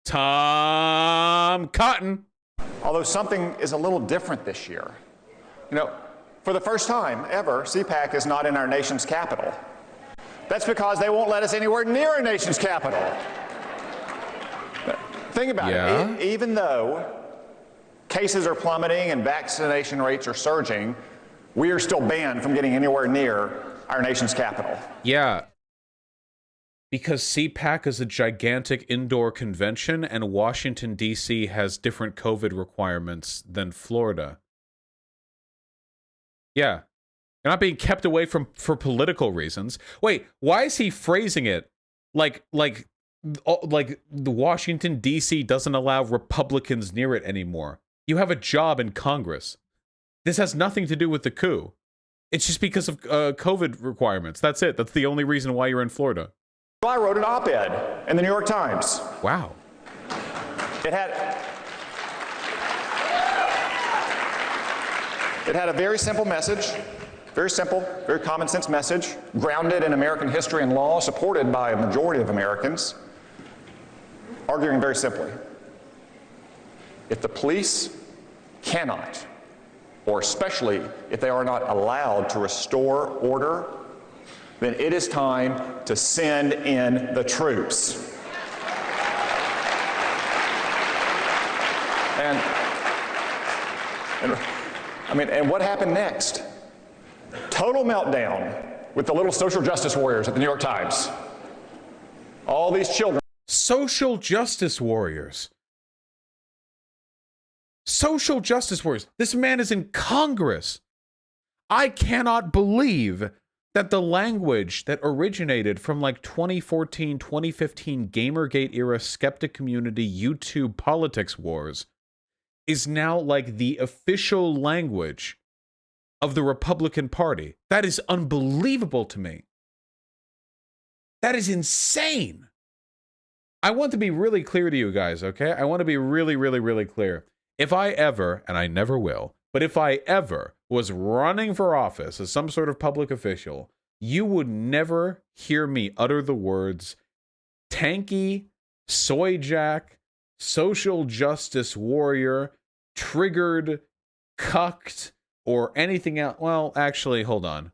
Tom Cotton. Although something is a little different this year. You know, for the first time ever, CPAC is not in our nation's capital. That's because they won't let us anywhere near our nation's capital. Think about it. Even though cases are plummeting and vaccination rates are surging, we are still banned from getting anywhere near our nation's capital. Yeah. Because CPAC is a gigantic indoor convention and Washington, D.C. has different COVID requirements than Florida. Yeah. You're not being kept away for political reasons. Wait, why is he phrasing it like the Washington, D.C. doesn't allow Republicans near it anymore? You have a job in Congress. This has nothing to do with the coup. It's just because of COVID requirements. That's it. That's the only reason why you're in Florida. I wrote an op-ed in the New York Times. Wow. It had a very simple message, very simple, very common sense message, grounded in American history and law, supported by a majority of Americans, arguing very simply. If the police cannot, or especially if they are not allowed to restore order, then it is time to send in the troops. And what happened next? Total meltdown with the little social justice warriors at the New York Times. All these children. Social justice warriors. Social justice warriors. This man is in Congress. I cannot believe that the language that originated from like 2014, 2015 Gamergate era skeptic community YouTube politics wars is now like the official language of the Republican Party. That is unbelievable to me. That is insane. I want to be really clear to you guys, okay? I want to be really, really, really clear. If I ever, and I never will, but if I ever was running for office as some sort of public official, you would never hear me utter the words tanky, soy jack, social justice warrior, triggered, cucked, or anything else. Well, actually, hold on.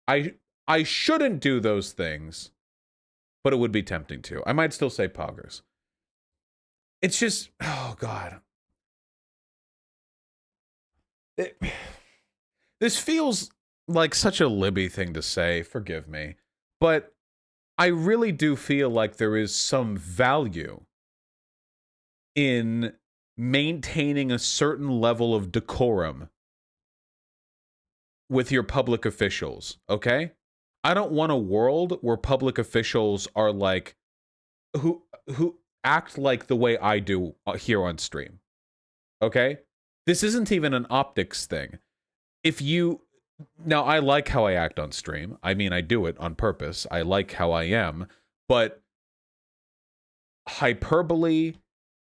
I shouldn't do those things, but it would be tempting to. I might still say poggers. It's just, oh God. This feels like such a Libby thing to say, forgive me, but I really do feel like there is some value in maintaining a certain level of decorum with your public officials, okay? I don't want a world where public officials are like, who act like the way I do here on stream, okay? This isn't even an optics thing. Now, I like how I act on stream. I mean, I do it on purpose. I like how I am. But hyperbole,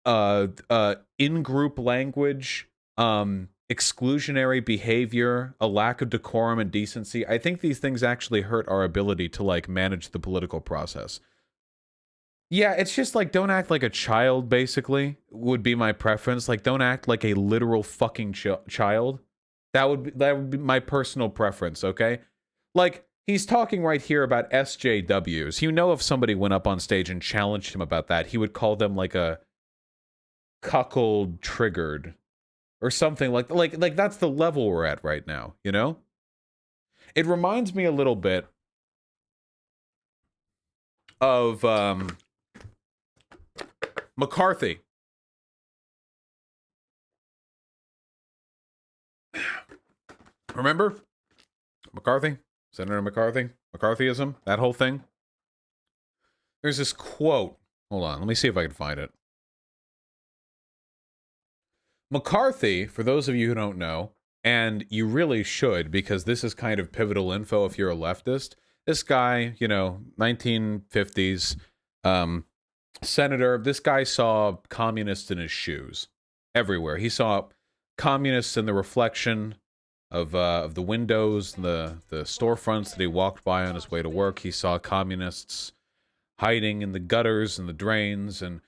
in-group language, exclusionary behavior, a lack of decorum and decency, I think these things actually hurt our ability to, like, manage the political process. Yeah, it's just like, don't act like a child, basically, would be my preference. Like, don't act like a literal fucking child. That would be my personal preference, okay? Like, he's talking right here about SJWs. You know, if somebody went up on stage and challenged him about that, he would call them like a cuckold triggered or something like that's the level we're at right now, you know? It reminds me a little bit of McCarthy. Remember? McCarthy? Senator McCarthy? McCarthyism? That whole thing? There's this quote. Hold on, let me see if I can find it. McCarthy, for those of you who don't know, and you really should, because this is kind of pivotal info if you're a leftist, this guy, you know, 1950s, senator, this guy saw communists in his shoes everywhere. He saw communists in the reflection of the windows, the storefronts that he walked by on his way to work. He saw communists hiding in the gutters and the drains, and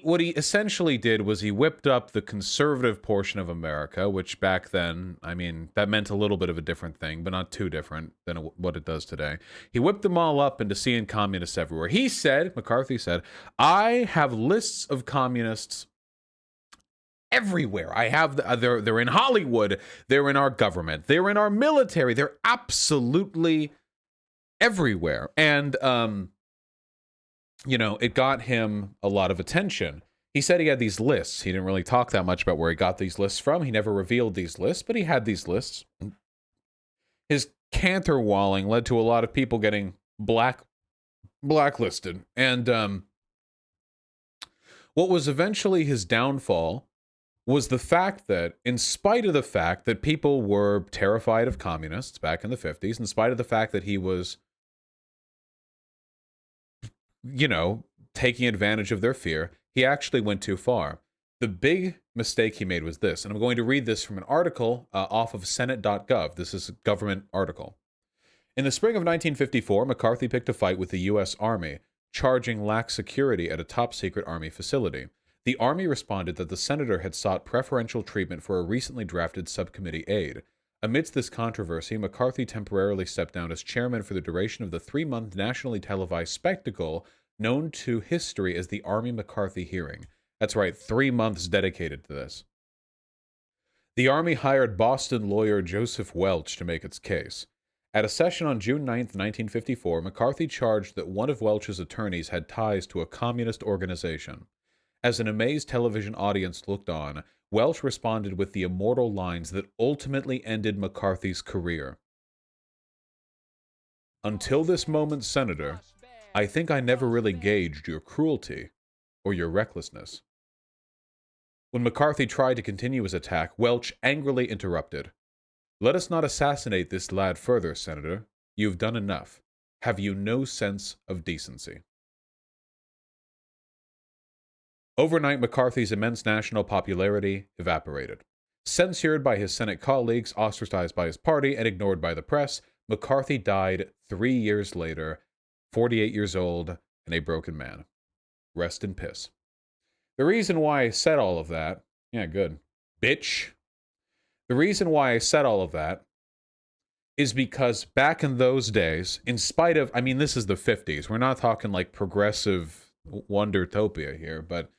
what he essentially did was he whipped up the conservative portion of America, which back then, I mean, that meant a little bit of a different thing, but not too different than what it does today. He whipped them all up into seeing communists everywhere. McCarthy said, I have lists of communists everywhere. I have they're in Hollywood, they're in our government, they're in our military, they're absolutely everywhere. And it got him a lot of attention. He said he had these lists. He didn't really talk that much about where he got these lists from. He never revealed these lists, but he had these lists. His caterwauling led to a lot of people getting blacklisted. And what was eventually his downfall was the fact that, in spite of the fact that people were terrified of communists back in the 50s, in spite of the fact that he was taking advantage of their fear, he actually went too far. The big mistake he made was this, and I'm going to read this from an article off of Senate.gov. This is a government article. In the spring of 1954, McCarthy picked a fight with the U.S. Army, charging lax security at a top-secret Army facility. The Army responded that the senator had sought preferential treatment for a recently drafted subcommittee aide. Amidst this controversy, McCarthy temporarily stepped down as chairman for the duration of the 3-month nationally televised spectacle known to history as the Army-McCarthy hearing. That's right, 3 months dedicated to this. The Army hired Boston lawyer Joseph Welch to make its case. At a session on June 9, 1954, McCarthy charged that one of Welch's attorneys had ties to a communist organization. As an amazed television audience looked on, Welch responded with the immortal lines that ultimately ended McCarthy's career. Until this moment, Senator, I think I never really gauged your cruelty or your recklessness. When McCarthy tried to continue his attack, Welch angrily interrupted. Let us not assassinate this lad further, Senator. You've done enough. Have you no sense of decency? Overnight, McCarthy's immense national popularity evaporated. Censured by his Senate colleagues, ostracized by his party, and ignored by the press, McCarthy died 3 years later, 48 years old, and a broken man. Rest in piss. The reason why I said all of that, yeah, good, bitch. The reason why I said all of that is because back in those days, in spite of, I mean, this is the 50s. We're not talking like progressive wondertopia here, but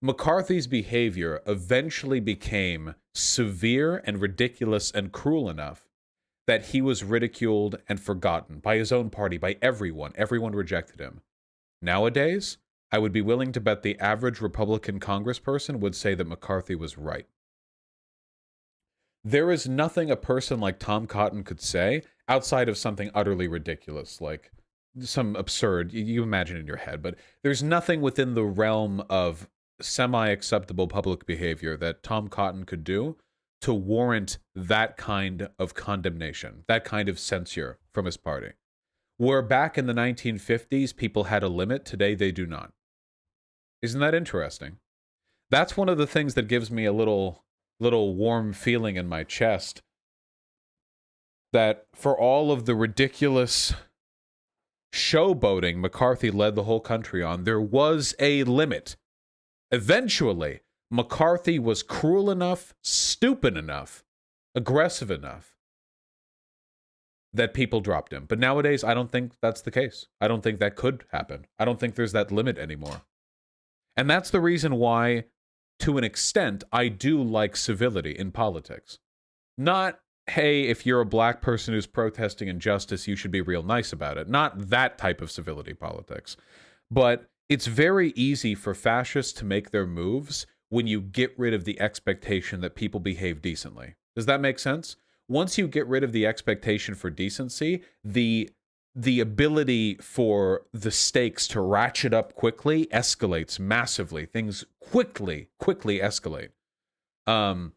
McCarthy's behavior eventually became severe and ridiculous and cruel enough that he was ridiculed and forgotten by his own party, by everyone. Everyone rejected him. Nowadays, I would be willing to bet the average Republican congressperson would say that McCarthy was right. There is nothing a person like Tom Cotton could say outside of something utterly ridiculous, like some absurd, you imagine in your head, but there's nothing within the realm of semi-acceptable public behavior that Tom Cotton could do to warrant that kind of condemnation, that kind of censure from his party. Where back in the 1950s, people had a limit, today they do not. Isn't that interesting? That's one of the things that gives me a little warm feeling in my chest, that for all of the ridiculous showboating McCarthy led the whole country on, there was a limit. Eventually, McCarthy was cruel enough, stupid enough, aggressive enough that people dropped him. But nowadays, I don't think that's the case. I don't think that could happen. I don't think there's that limit anymore. And that's the reason why, to an extent, I do like civility in politics. Not, hey, if you're a black person who's protesting injustice, you should be real nice about it. Not that type of civility politics. But it's very easy for fascists to make their moves when you get rid of the expectation that people behave decently. Does that make sense? Once you get rid of the expectation for decency, the ability for the stakes to ratchet up quickly escalates massively. Things quickly escalate. And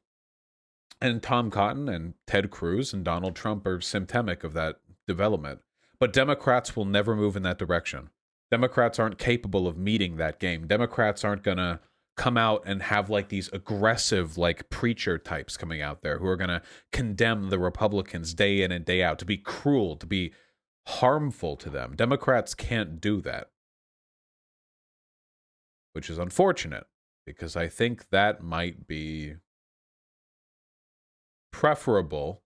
Tom Cotton and Ted Cruz and Donald Trump are symptomatic of that development. But Democrats will never move in that direction. Democrats aren't capable of meeting that game. Democrats aren't going to come out and have like these aggressive like preacher types coming out there who are going to condemn the Republicans day in and day out, to be cruel, to be harmful to them. Democrats can't do that, which is unfortunate, because I think that might be preferable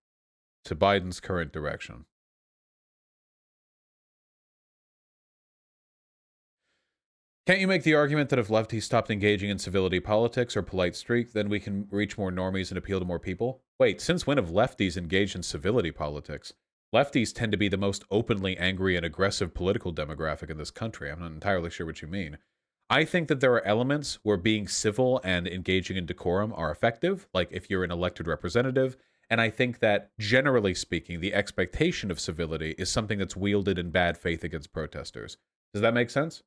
to Biden's current direction. Can't you make the argument that if lefties stopped engaging in civility politics or polite streak, then we can reach more normies and appeal to more people? Wait, since when have lefties engaged in civility politics? Lefties tend to be the most openly angry and aggressive political demographic in this country. I'm not entirely sure what you mean. I think that there are elements where being civil and engaging in decorum are effective, like if you're an elected representative. And I think that, generally speaking, the expectation of civility is something that's wielded in bad faith against protesters. Does that make sense?